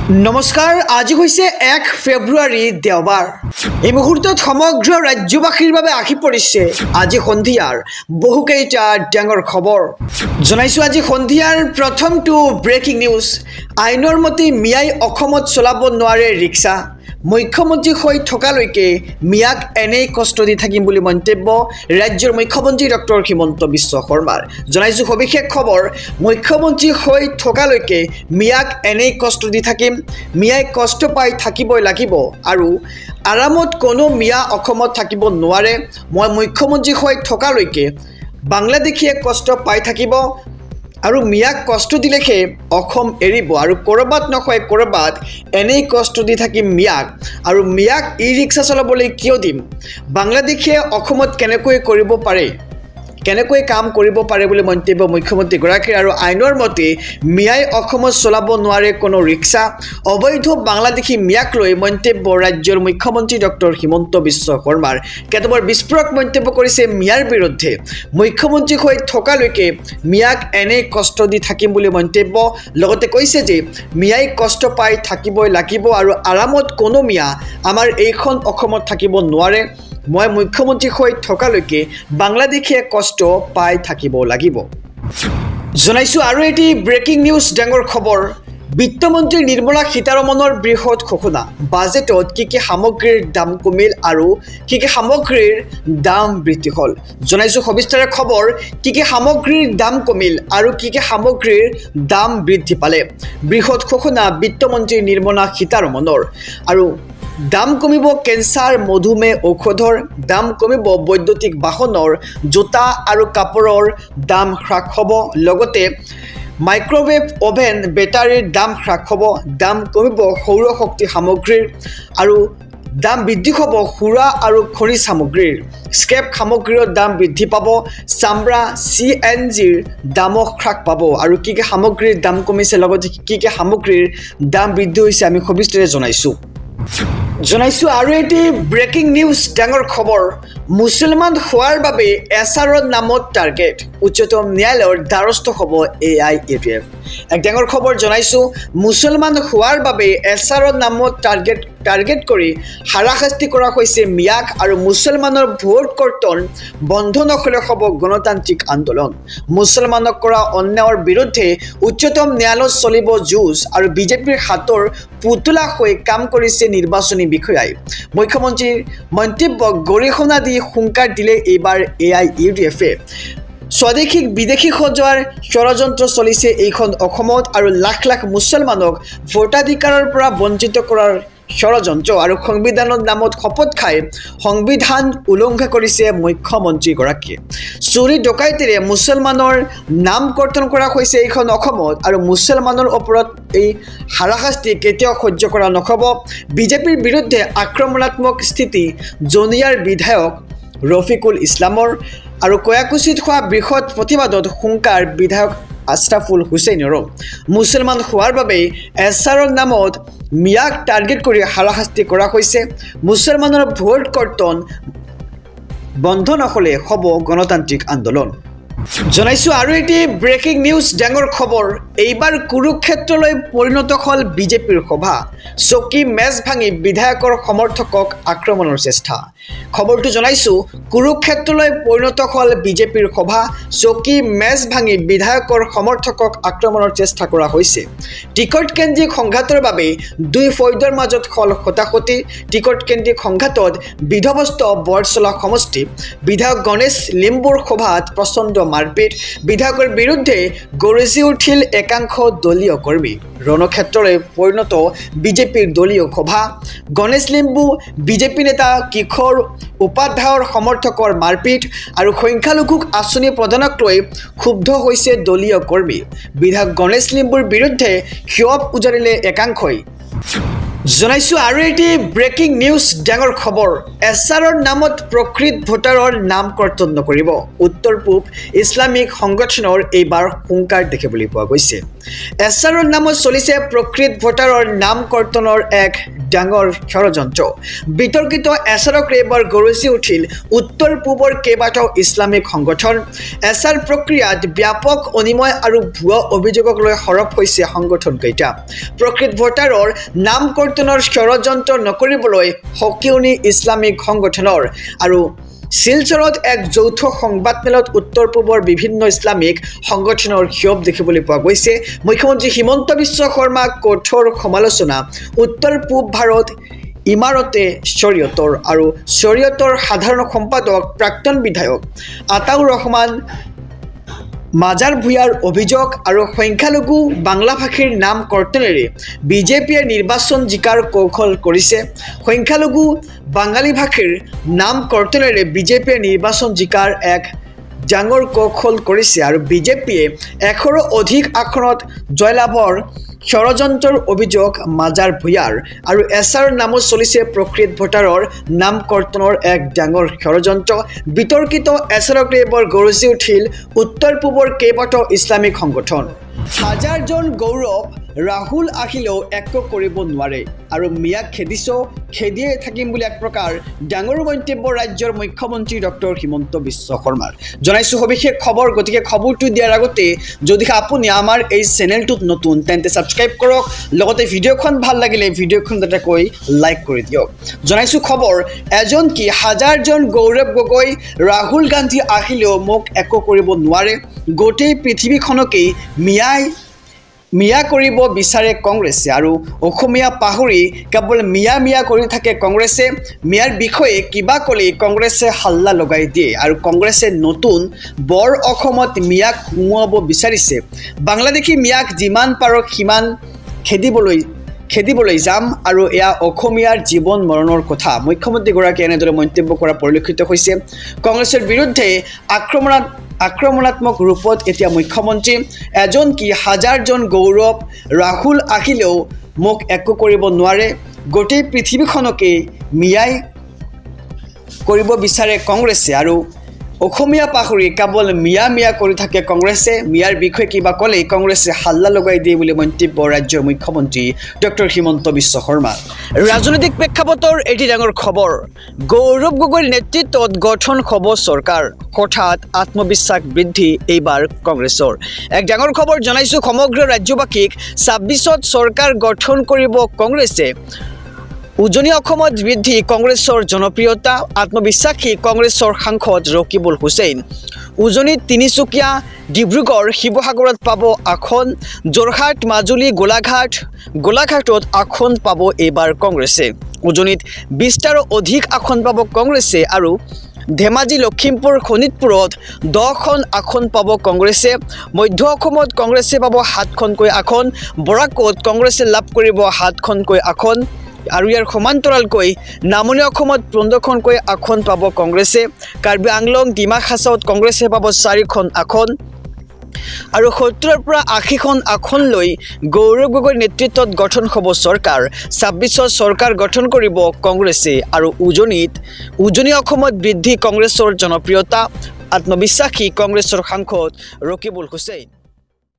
নমস্কাৰ, আজি হৈছে 1 ফেব্ৰুৱাৰী দেওবাৰ। এই মুহূৰ্তত সমগ্ৰ ৰাজ্যবাসীৰ বাবে আহি পৰিছে আজি সন্ধিয়াৰ বহুকেইটা ডাঙৰ খবৰ। জনাইছো আজি সন্ধিয়াৰ প্ৰথমটো ব্ৰেকিং নিউজ। আইনৰ মতে মিয়াই অসমত চলাব নোৱাৰে ৰিক্সা। মুখ্যমন্ত্ৰী হৈ থকালৈকে মিয়াক এনেই কষ্ট দি থাকিম বুলি মন্তব্য ৰাজ্যৰ মুখ্যমন্ত্ৰী ডক্টৰ হিমন্ত বিশ্ব শৰ্মাৰ। জনাইছো সবিশেষ খবৰ। মুখ্যমন্ত্ৰী হৈ থকালৈকে মিয়াক এনেই কষ্ট দি থাকিম। মিয়াই কষ্ট পাই থাকিবই লাগিব আৰু আৰামত কোনো মিয়া অসমত থাকিব নোৱাৰে। মই মুখ্যমন্ত্ৰী হৈ থকালৈকে বাংলাদেশীয়ে কষ্ট পাই থাকিব আৰু মিয়াক কষ্ট দিলেহে অসম এৰিব আৰু ক'ৰবাত নহয় ক'ৰবাত এনেই কষ্ট দি থাকিম মিয়াক। আৰু মিয়াক ই ৰিক্সা চলাবলৈ কিয় দিম? বাংলাদেশীয়ে অসমত কেনেকৈ কৰিব পাৰে, কেনেকৈ কাম কৰিব পাৰে বুলি মন্তব্য মুখ্যমন্ত্ৰীগৰাকীৰ। আৰু আইনৰ মতে মিয়াই অসমত চলাব নোৱাৰে কোনো ৰিক্সা। অবৈধ বাংলাদেশী মিয়াক লৈ মন্তব্য ৰাজ্যৰ মুখ্যমন্ত্ৰী ডক্টৰ হিমন্ত বিশ্ব শৰ্মাৰ। কেতবোৰ বিস্ফোৰক মন্তব্য কৰিছে মিয়াৰ বিৰুদ্ধে। মুখ্যমন্ত্ৰী হৈ থকালৈকে মিয়াক এনেই কষ্ট দি থাকিম বুলি মন্তব্য। লগতে কৈছে যে মিয়াই কষ্ট পাই থাকিবই লাগিব আৰু আৰামত কোনো মিয়া আমাৰ এইখন অসমত থাকিব নোৱাৰে। মই মুখ্যমন্ত্ৰী হৈ থকালৈকে বাংলাদেশীয়ে কষ্ট পাই থাকিব লাগিব। জনাইছো আৰু এটি ব্ৰেকিং নিউজ ডাঙৰ খবৰ। বিত্তমন্ত্ৰী নিৰ্মলা সীতাৰমণৰ বৃহৎ ঘোষণা। বাজেটত কি সামগ্ৰীৰ দাম কমিল আৰু কি সামগ্ৰীৰ দাম বৃদ্ধি হ'ল। জনাইছো সবিস্তাৰে খবৰ। কি সামগ্ৰীৰ দাম কমিল আৰু কি সামগ্ৰীৰ দাম বৃদ্ধি পালে। বৃহৎ ঘোষণা বিত্তমন্ত্ৰী নিৰ্মলা সীতাৰমণৰ। আৰু দাম কমিব কেঞ্চাৰ মধুমেহ ঔষধৰ, দাম কমিব বৈদ্যুতিক বাহনৰ, জোতা আৰু কাপোৰৰ দাম হ্ৰাস হ'ব। লগতে মাইক্ৰৱেভ অভেন বেটাৰীৰ দাম হ্ৰাস হ'ব। দাম কমিব সৌৰশক্তি সামগ্ৰীৰ আৰু দাম বৃদ্ধি হ'ব সুৰা আৰু খনিজ সামগ্ৰীৰ। স্ক্ৰেপ সামগ্ৰীৰ দাম বৃদ্ধি পাব। চামৰা CNGৰ দামো হ্ৰাস পাব। আৰু কি সামগ্ৰীৰ দাম কমিছে, লগতে কি সামগ্ৰীৰ দাম বৃদ্ধি হৈছে আমি সবিস্তাৰে জনাইছো আৰু এটি ব্ৰেকিং নিউজ ডাঙৰ খবৰ। মুছলমান হোৱাৰ বাবে এছাৰৰ নামত টাৰ্গেট। উচ্চতম ন্যায়ালয়ৰ দ্বাৰস্থ হ'ব AIADF। এক ডাঙৰ খবৰ জনাইছো। মুছলমান হোৱাৰ বাবে এছাৰৰ নামত টাৰ্গেট কৰি হাৰাশাস্তি কৰা হৈছে মিয়াক আৰু মুছলমানৰ ভোট কৰ্তন বন্ধ নকৰিলে হ'ব গণতান্ত্ৰিক আন্দোলন। মুছলমানক কৰা অন্যায়ৰ বিৰুদ্ধে উচ্চতম ন্যায়ালয়ত চলিব যুঁজ আৰু বিজেপিৰ হাতৰ পুতলা হৈ কাম কৰিছে নিৰ্বাচনী বিষয়াই। মুখ্যমন্ত্ৰীৰ মন্তব্যক গৰিহণা দি হুংকাৰ দিলে এইবাৰ AIUDFে। স্বদেশীক বিদেশী সজোৱাৰ ষড়যন্ত্ৰ চলিছে এইখন অসমত আৰু লাখ লাখ মুছলমানক ভোটাধিকাৰৰ পৰা বঞ্চিত কৰাৰ ষড়যন্ত্ৰ আৰু সংবিধানৰ নামত শপত খাই সংবিধান উলংঘা কৰিছে মুখ্যমন্ত্ৰীগৰাকীয়ে। চুৰি ডকাইতেৰে মুছলমানৰ নাম কৰ্তন কৰা হৈছে এইখন অসমত আৰু মুছলমানৰ ওপৰত এই হাৰাশাস্তি কেতিয়াও সহ্য কৰা নহ'ব। বিজেপিৰ বিৰুদ্ধে আক্ৰমণাত্মক স্থিতি জনিয়াৰ বিধায়ক ৰফিকুল ইছলামৰ আৰু কয়াকুছিত হোৱা বৃহৎ প্ৰতিবাদত হুংকাৰ বিধায়ক আশ্ৰাফুল হুছেইনৰো। মুছলমান হোৱাৰ বাবে এছাৰৰ নামত মিয়াক টাৰ্গেট কৰি হাৰাশাস্তি কৰা হৈছে। মুছলমানৰ ভোট কৰ্তন বন্ধ নহ'লে হ'ব গণতান্ত্ৰিক আন্দোলন। জনাইছো আৰু এটি ব্ৰেকিং নিউজ ডাঙৰ খবৰ। এইবাৰ কুৰুক্ষেত্ৰলৈ পৰিণত হ'ল বিজেপিৰ সভা। চকী মেজ ভাঙি বিধায়কৰ সমৰ্থকক আক্ৰমণৰ চেষ্টা। খবৰটো জনাইছো। কুৰুক্ষেত্ৰলৈ পৰিণত হ'ল বিজেপিৰ সভা। চকী মেজ ভাঙি বিধায়কৰ সমৰ্থকক আক্ৰমণৰ চেষ্টা কৰা হৈছে। টিকট কেন্দ্ৰিক সংঘাতৰ বাবে দুই ফৈদৰ মাজত হ'ল হতাহতি। টিকট কেন্দ্ৰিক সংঘাতত বিধ্বস্ত বৰচলা সমষ্টি। বিধায়ক গণেশ লিম্বুৰ সভাত প্ৰচণ্ড মাৰপিট। বিধায়কৰ বিৰুদ্ধে গৰজি উঠিল একাংশ দলীয় কৰ্মী। ৰণক্ষেত্ৰলৈ পৰিণত বিজেপিৰ দলীয় সভা। গণেশ লিম্বু বিজেপি নেতা কিশোৰ উপাধ্যায়ৰ সমৰ্থকৰ মাৰপিট আৰু সংখ্যালঘুক আঁচনি প্ৰদানক লৈ ক্ষুব্ধ হৈছে দলীয় কৰ্মী। বিধায়ক গণেশ লিম্বুৰ বিৰুদ্ধে ক্ষোভ উজাৰিলে একাংশই। জনাইছো আৰু এটি ব্ৰেকিং নিউজ ডাঙৰ খবৰ। এছাৰৰ নামত প্ৰকৃত ভোটাৰৰ নাম কৰ্তন নকৰিব। উত্তৰ পূব ইছলামিক সংগঠনৰ এইবাৰ হুংকাৰ দেখিবলৈ পোৱা গৈছে। এছাৰৰ নামত চলিছে প্ৰকৃত ভোটাৰৰ নাম কৰ্তনৰ এক ডাঙৰ ষড়যন্ত্ৰ বিতৰ্কিত এছাৰক এবাৰ গৰজি উঠিল উত্তৰ পূবৰ কেইবাটাও ইছলামিক সংগঠন এছাৰ প্ৰক্ৰিয়াত ব্যাপক অনিময় আৰু ভুৱা অভিযোগক লৈ সৰব হৈছে সংগঠনকেইটা প্ৰকৃত ভোটাৰৰ নাম কৰ্তনৰ ষড়যন্ত্ৰ নকৰিবলৈ হকিউনি ইছলামিক সংগঠনৰ আৰু শিলচৰত এক যৌথ সংবাদমেলত উত্তৰ পূবৰ বিভিন্ন ইছলামিক সংগঠনৰ ক্ষোভ দেখিবলৈ পোৱা গৈছে মুখ্যমন্ত্ৰী হিমন্ত বিশ্ব শৰ্মাক কঠোৰ সমালোচনা উত্তৰ পূব ভাৰত ইমাৰতে শৰীয়তৰ আৰু শৰীয়তৰ সাধাৰণ সম্পাদক প্ৰাক্তন বিধায়ক আতাউৰ ৰহমান মাজাৰ ভূঞাৰ অভিযোগ আৰু সংখ্যালঘু বাংলা ভাষীৰ নাম কৰ্তনেৰে বিজেপিয়ে নিৰ্বাচন জিকাৰ কৌশল কৰিছে সংখ্যালঘু বাঙালী ভাষীৰ নাম কৰ্তনেৰে বিজেপিয়ে নিৰ্বাচন জিকাৰ এক ডাঙৰ কৌশল কৰিছে আৰু বিজেপিয়ে 100ৰো অধিক আসনত জয়লাভৰ ষড়যন্ত্ৰৰ অভিযোগ মাজাৰ ভূঞাৰ আৰু এছাৰ নামত চলিছে প্ৰকৃত ভোটাৰৰ নাম কৰ্তনৰ এক ডাঙৰ ষড়যন্ত্ৰ বিতৰ্কিত এছাৰক এবাৰ গৰজি উঠিল উত্তৰ পূবৰ কেইবাটাও ইছলামিক সংগঠন হাজাৰজন গৌৰৱ ৰাহুল আহিলেও একো কৰিব নোৱাৰে আৰু মিয়াক খেদিয়ে থাকিম বুলি এক প্ৰকাৰ ডাঙৰ মন্তব্য ৰাজ্যৰ মুখ্যমন্ত্ৰী ডক্টৰ হিমন্ত বিশ্ব শৰ্মাৰ জনাইছোঁ সবিশেষ খবৰ গতিকে খবৰটো দিয়াৰ আগতে যদি আপুনি আমাৰ এই চেনেলটোত নতুন তেন্তে ছাবস্ক্ৰাইব কৰক লগতে ভিডিঅ'খন ভাল লাগিলে ভিডিঅ'খন যাতে লাইক কৰি দিয়ক জনাইছোঁ খবৰ এজন কি হাজাৰজন গৌৰৱ গগৈ ৰাহুল গান্ধী আহিলেও মোক একো কৰিব নোৱাৰে গোটেই পৃথিৱীখনকেই মিয়া কৰিব বিচাৰে কংগ্ৰেছে আৰু অসমীয়া পাহৰি কেৱল মিয়া কৰি থাকে কংগ্ৰেছে মিয়াৰ বিষয়ে কিবা ক'লে কংগ্ৰেছে হাল্লা লগাই দিয়ে আৰু কংগ্ৰেছে নতুন বৰ অসমত মিয়াক সোমোৱাব বিচাৰিছে বাংলাদেশী মিয়াক যিমান পাৰক সিমান খেদিবলৈ যাম আৰু এয়া অসমীয়াৰ জীৱন মৰণৰ কথা মুখ্যমন্ত্ৰীগৰাকীয়ে এনেদৰে মন্তব্য কৰা পৰিলক্ষিত হৈছে কংগ্ৰেছৰ বিৰুদ্ধে আক্ৰমণাত্মক ৰূপত এতিয়া মুখ্যমন্ত্ৰী এজন কি হাজাৰজন গৌৰৱ ৰাহুল আহিলেও মোক একো কৰিব নোৱাৰে গোটেই পৃথিৱীখনকেই মিয়াই কৰিব বিচাৰে কংগ্ৰেছে আৰু অসমীয়া পাহৰি কেৱল মিয়া কৰি থাকে কংগ্ৰেছে মিয়াৰ বিষয়ে কিবা ক'লে কংগ্ৰেছে হাল্লা লগাই দিয়ে বুলি মন্তব্য ৰাজ্যৰ মুখ্যমন্ত্ৰী ডক্টৰ হিমন্ত বিশ্ব শৰ্মা ৰাজনৈতিক প্ৰেক্ষাপটৰ এটি ডাঙৰ খবৰ গৌৰৱ গগৈৰ নেতৃত্বত গঠন হ'ব চৰকাৰ হঠাৎ আত্মবিশ্বাস বৃদ্ধি এইবাৰ কংগ্ৰেছৰ এক ডাঙৰ খবৰ জনাইছোঁ সমগ্ৰ ৰাজ্যবাসীক 26ত চৰকাৰ গঠন কৰিব কংগ্ৰেছে উজনি অসমত বৃদ্ধি কংগ্ৰেছৰ জনপ্ৰিয়তা আত্মবিশ্বাসী কংগ্ৰেছৰ সাংসদ ৰকিবুল হুছেইন উজনিত তিনিচুকীয়া ডিব্ৰুগড় শিৱসাগৰত পাব আসন যোৰহাট মাজুলী গোলাঘাটত আসন পাব এইবাৰ কংগ্ৰেছে উজনিত 20টাৰো অধিক আসন পাব কংগ্ৰেছে আৰু ধেমাজি লখিমপুৰ শোণিতপুৰত 10খন আসন পাব কংগ্ৰেছে মধ্য অসমত কংগ্ৰেছে পাব 7খনকৈ আসন বৰাকত কংগ্ৰেছে লাভ কৰিব 7খনকৈ আসন আৰু ইয়াৰ সমান্তৰালকৈ নামনি অসমত 15খনকৈ আসন পাব কংগ্ৰেছে কাৰ্বি আংলং ডিমা হাছাওত কংগ্ৰেছে পাব 4খন আসন আৰু 70ৰ পৰা 80খন আসন লৈ গৌৰৱ গগৈৰ নেতৃত্বত গঠন হ'ব চৰকাৰ 26ত চৰকাৰ গঠন কৰিব কংগ্ৰেছে আৰু উজনি অসমত বৃদ্ধি কংগ্ৰেছৰ জনপ্ৰিয়তা আত্মবিশ্বাসী কংগ্ৰেছৰ সাংসদ ৰকিবুল হুছেইন